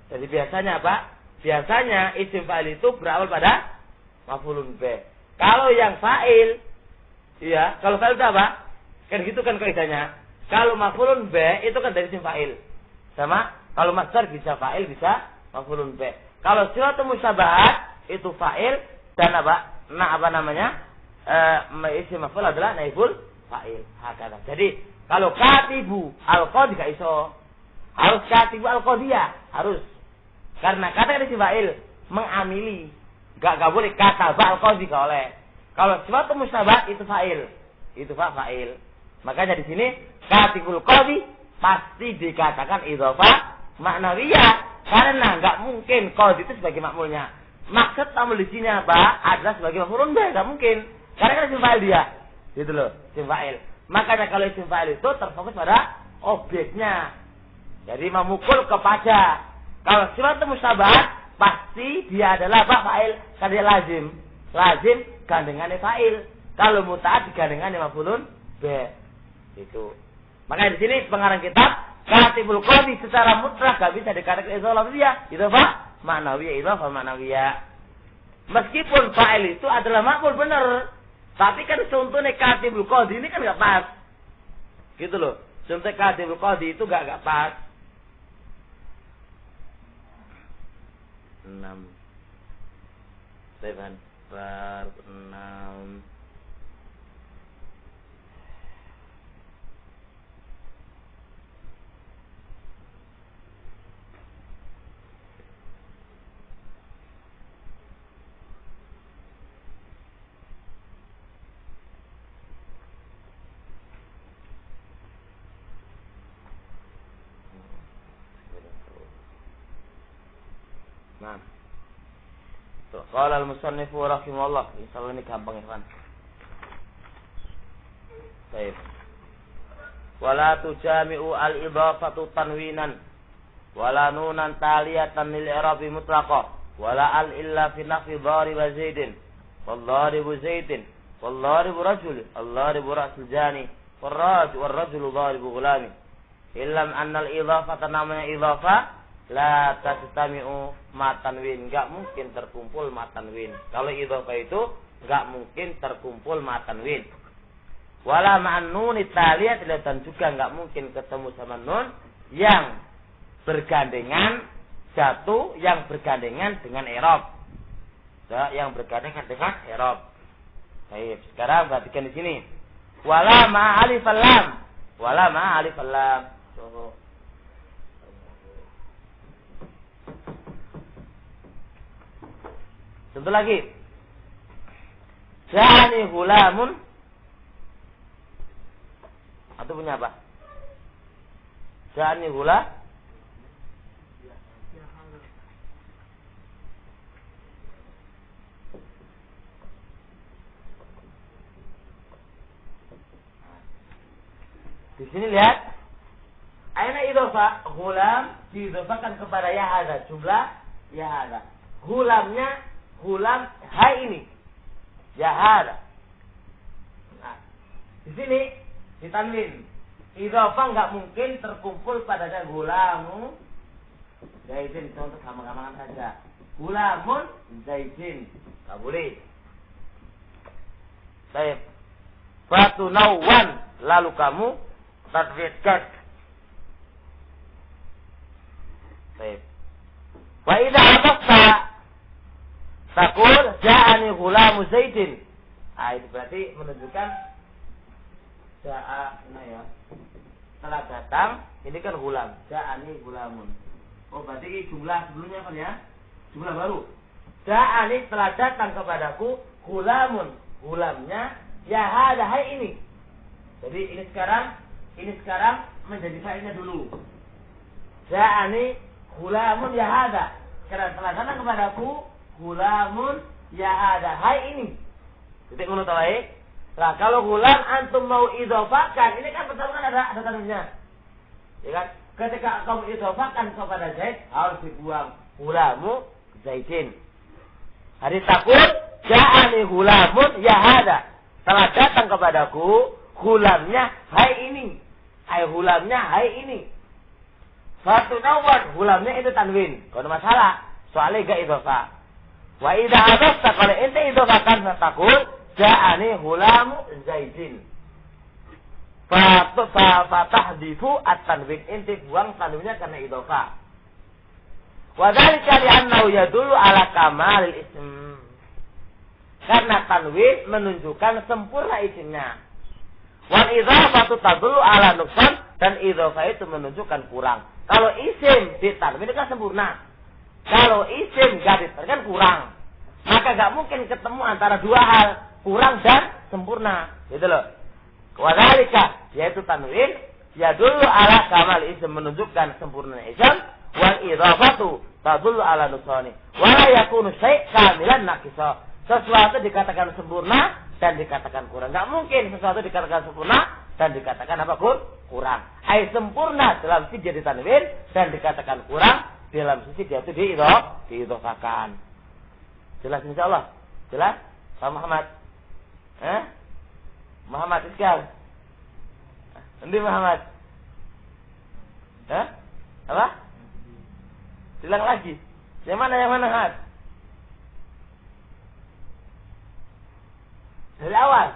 Jadi biasanya apa? biasanya isim fa'il itu berawal pada maf'ulun bih. Kalau yang fa'il, iya, kalau fa'il itu apa? Kan gitu kan kaidahnya. Kalau maf'ulun bih itu kan dari isim fa'il. Sama kalau masdar bisa fa'il bisa maf'ulun bih. Kalau sifatun musyabahat itu fa'il dan apa? Isim maf'ul adalah naibul fa'il. Hakada. Jadi kalau katibu al-qadi gak iso. Harus katibu al-qadiyah, harus. Karena kata isim fa'il mengamili. Gak boleh kata al-qadi gak oleh. Kalau sifatun musyabahat itu fa'il. Itu fa'il. Makanya di sini katibul qadi pasti dikatakan idhofah maknawiyah karena enggak mungkin qadi itu sebagai makmulnya. Maksud tamu di sini apa? Adalah sebagai maf'ulun bih, enggak mungkin. Karena kan isim fa'il dia. Gitu loh, isim fa'il. Makanya kalau isim fa'il itu terfokus pada objeknya. Jadi memukul kepada. Kalau sifat musyabahat pasti dia adalah apa? Fa'il. Karena dia lazim. Lazim gandengannya fa'il. Kalau muta'ad digandengannya maf'ulun bih. Itu. Makanya di sini pengarang kitab katibul qadi secara mutlak gak bisa dikatakan idhofah lafziyah, idhofah maknawiyah, idhofah maknawiyah. Meskipun fa'il itu adalah makmul benar, tapi kan contohnya katibul qadi ini kan gak pas. Gitu loh. Contoh katibul qadi itu gak pas. 6 7 6 Nah. Qala al-musannifu rahimahullah. Insyaallah ini gampang ya, Pak. Baik. Wala tujami'u al-idhafatu tanwinan wala nunan taliyatan lil i'rabi mutlaqah wala al illa fi nafyi dharib zaidin wal dharibu zaidin wal dharibu rajul al dharibu ra'sul jani wal rajulu dharibu ghulami illam anna al-idhafata namanya idhafah la tastami'u matanwin, enggak mungkin terkumpul matanwin. Kalau idhofah itu enggak mungkin terkumpul matanwin. Wala ma'an nun taliyah dan juga enggak mungkin ketemu sama nun yang bergandengan jatuh, yang bergandengan dengan i'rab. Yang bergandengan dengan i'rab. Baik, sekarang perhatikan di sini. Wala ma'alif lam. Wala ma'alif lam. Contoh lagi. Ja'ani hulamun. Atau punya apa? Ja'ani hula. Di sini lihat. Aina idhofah. Hulam diidhofahkan kepada ya hadza. Jumlah ya hadza. Hulamnya hulam hai ini. Ya hada. Nah, di sini ditanwin. Idhofah enggak mungkin terkumpul pada gulamu zaidin. Contoh gampang-gampangan saja. Gulamun zaidin. Enggak boleh. Baik. Fatu nawan lalu kamu tadwidkan. Baik. Wa idza adafta taqul ja'ani ghulamu zaidin. Ah, itu berarti menunjukkan ja'a ya. Setelah datang, ini kan ghulam. Ja'ani ghulamun. Oh, berarti jumlah sebelumnya apa ya? Jumlah baru. Ja'ani setelah datang kepadaku ghulamun. Ghulamnya ya hada hai ini. Jadi ini sekarang menjadi fa'ilnya dulu. Ja'ani ghulamun ya hada. Karena setelah datang kepadaku gulamun ya ada hai ini. Titik ngono ta wae. Nah, kalau gulam antum mau idhofahkan, ini kan pertama kan ada tanwinnya. Ya kan? Ketika kamu idhofahkan kepada Zaid, harus dibuang gulamu Zaidin. Hari takut ja'ani gulamun ya hada. Telah datang kepadaku gulamnya hai ini. Hai gulamnya hai ini. Satu nawan gulamnya itu tanwin. Kalau ada masalah Soalnya gak idhofah. Wa idza adafta kalau ente idhofahkan fatakul ja'ani hulamu Zaidin. Fatahdifu at-tanwin. Ente buang tanwinnya karena idhofah. Wa dzalika li'annahu yadullu ala kamalil ism. Karena tanwin menunjukkan sempurna isimnya. Wal idhofatu tadullu ala nuqsan, dan idhofah itu menunjukkan kurang. Kalau isim ditanwin itu kan sempurna. Kalau isim gak ditanwin kan kurang. Maka gak mungkin ketemu antara dua hal, kurang dan sempurna. Gitu loh. Wa dzalika, yaitu tanwin yadullu ala kamal isim, menunjukkan sempurna isim. Wal idhofatu tadullu ala nuqsani. Wa la yakunu syai' kamilan naqisa. Sesuatu dikatakan sempurna dan dikatakan kurang. Enggak mungkin sesuatu dikatakan sempurna dan dikatakan apa? Kurang. Ai sempurna dalam sisi dia ditanwin dan dikatakan kurang dalam sisi dia itu diidhofahkan. Jelas insyaallah? Jelas? Pak Muhammad? Muhammad Iskal? Endi Muhammad? Apa? Bilang lagi. Yang mana, Had? Dari awal?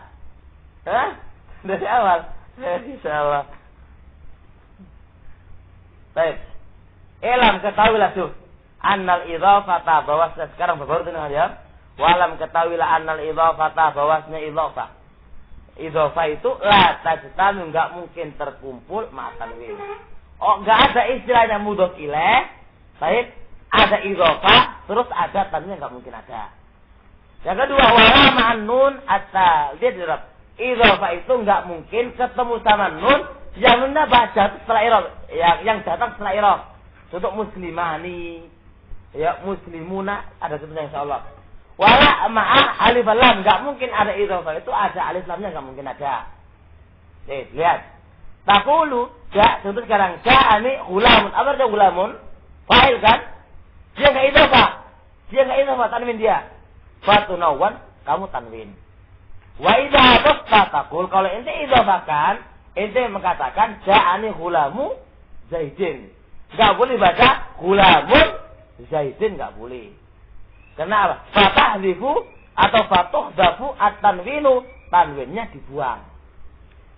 Dari awal? Insyaallah. Baik. Ilam ketahuilah tuh. Annal idhofata, bahwasanya sekarang baru dengar ya. Walam ketahuilah annal idhofata, bahwasanya idhofah. Idhofah itu la tajtami, enggak mungkin terkumpul ma tanwin. Oh, enggak ada istilahnya mudhof ilaih. Baik, ada idhofah, terus ada tanwin, enggak mungkin ada. Yang kedua, wala ma'an nun dia dirab. Idhofah itu enggak mungkin ketemu sama nun yang nunnya baca setelah i'rab, yang datang setelah i'rab. Contoh muslimani, ya muslimuna, ada sebenarnya insyaallah. Wala ma'a alif lam, enggak mungkin ada idhofah itu ada alif lamnya, enggak mungkin ada. Lihat. Taqulu, contoh sekarang ja'ani ghulamun. Apa artinya ghulamun? Fa'il kan? Dia enggak idhofah, tanwin dia. Fatunawan, kamu tanwin. Wa idza hadafta taqul, kalau ente idhofahkan, ente mengatakan ja'ani ghulamu Zaidin. Enggak boleh baca ghulamun Zaidin, enggak boleh. Kenapa? Fatahdifu atau fatuhdafu at-tanwinu, tanwinnya dibuang.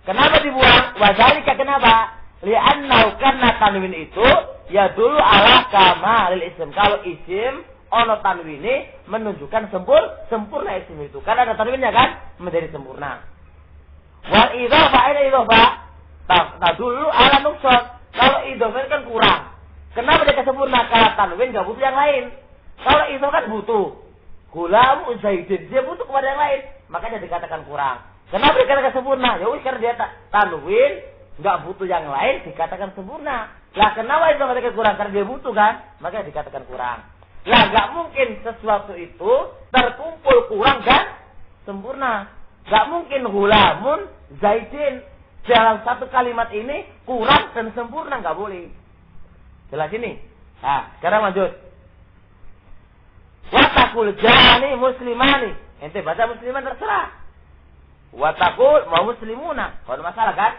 Kenapa dibuang? Wa dzalika, kenapa? Li'annahu, karena tanwin itu ya dulu ala kamalil isim. Kalau isim ono tanwini menunjukkan sempurna isim itu. Karena ada tanwinnya kan, menjadi sempurna. Wal idhofah ila idhofah tadullu ala nuqsan. Kalau idhofah kan kurang. Kenapa dia sempurna? Kalau tanwin enggak butuh yang lain. Kalau itu kan butuh. Ghulam Zaidin, dia butuh kepada yang lain, makanya dikatakan kurang. Kenapa dikatakan sempurna? Ya wis, karena dia tanwin enggak butuh yang lain, dikatakan sempurna. Lah kenapa itu dikatakan kurang? Karena dia butuh kan, makanya dikatakan kurang. Lah enggak mungkin sesuatu itu terkumpul kurang dan sempurna. Enggak mungkin ghulamun Zaidin dalam satu kalimat ini kurang dan sempurna, enggak boleh. Jelas ini? Nah, sekarang lanjut. Watakul jani muslimani. Ente baca musliman terserah. Watakul mau muslimuna. Kalau masalah kan?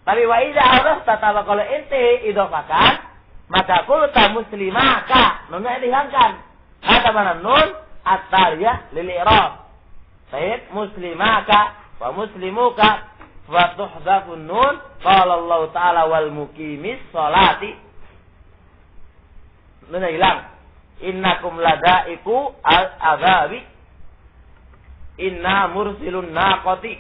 Tapi wa idza arafta, kalau ente idhofahkan, maka kul ta muslimaka. Nunnya dihilangkan. Ada mana nun? At-tariyah lil i'rab. Baik, muslimaka wa muslimuka wa tuhdafun nun. Qala Allah Ta'ala wal muqimis sholati. Nunnya hilang. Innakum ladaiku al-azabi. Inna mursilun naqati.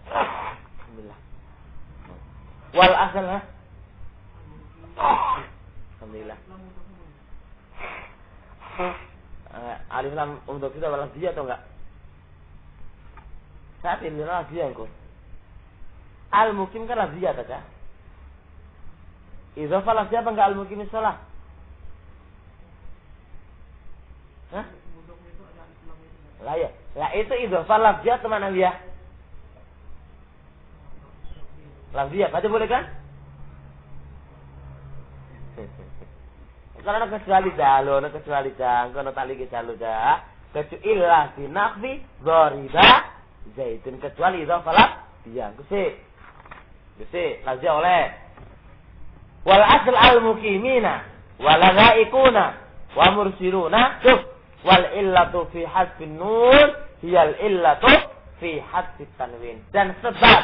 Alhamdulillah. Wal asal ha? Alhamdulillah. Alif lam untuk kita balas dia atau enggak? Saat ini lah dia engkau. Al-mukim kan lah dia saja. Idhofah lafziyah apa enggak al-muqimis shalah? Hah? Lah ya. Lah itu idhofah lafziyah atau ma'nawiyah? Lafziyah, baca boleh kan? Karena kecuali jalur, kecuali jangkau, tali ke jalur dah. Kecuali ilah binakfi dhariba Zaidin, kecuali idhofah lafziyah. Gese lafziyah oleh. Wal asl al-muqimina waladaikuna wa mursiluna. Wal illatu fi hasbin nun hiyal illatu fi hasbit tanwin. Dan sebab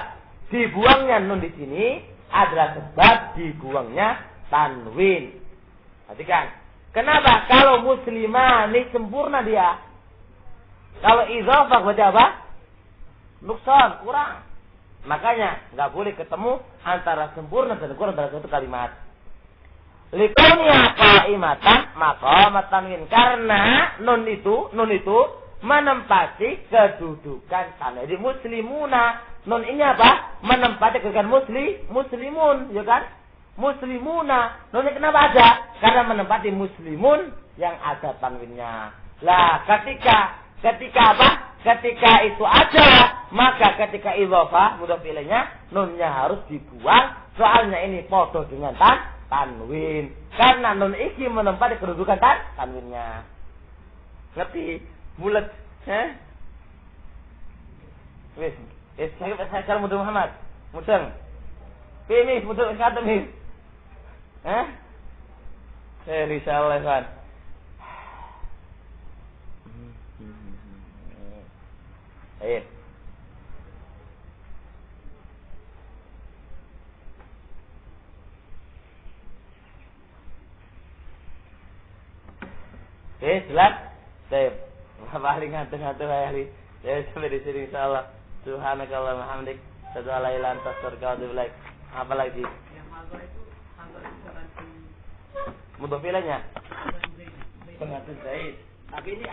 dibuangnya nun di sini adalah sebab dibuangnya tanwin. Perhatikan. Kenapa? Kalau muslimani sempurna dia. Kalau idzafah berarti apa? Nuksan, kurang. Makanya nggak boleh ketemu antara sempurna dan kurang dalam satu kalimat. Likunya qaimatan maqamat tanwin, karena nun itu menempati kedudukan tanwin. Jadi muslimuna, nun ini apa? Menempati kedudukan muslimun, ya kan? Muslimuna, nunnya kenapa ada? Karena menempati muslimun yang ada tanwinnya. Lah, ketika apa? Ketika itu ada, maka ketika idhofah mudhof ilaihnya nunnya harus dibuang. Soalnya ini podo dengan tanwin. Karena nun iki menempati kedudukan tanwinnya. Ngerti? Bulat. Wis, saya kalau mudah Muhammad. Mudeng. Ini mudeng kata nih. Risalah kan. Ayo. Jelas? Baik. Paling ngantuk-ngantuk hari. Ya sampai di sini insyaallah. Subhanakallah wa hamdik. Asyhadu an la ilaha illa anta astaghfiruka wa atubu ilaik. Apa lagi? Yang mazhar itu nanti Mudhof ilainya. Pengantin Zaid. Tapi ini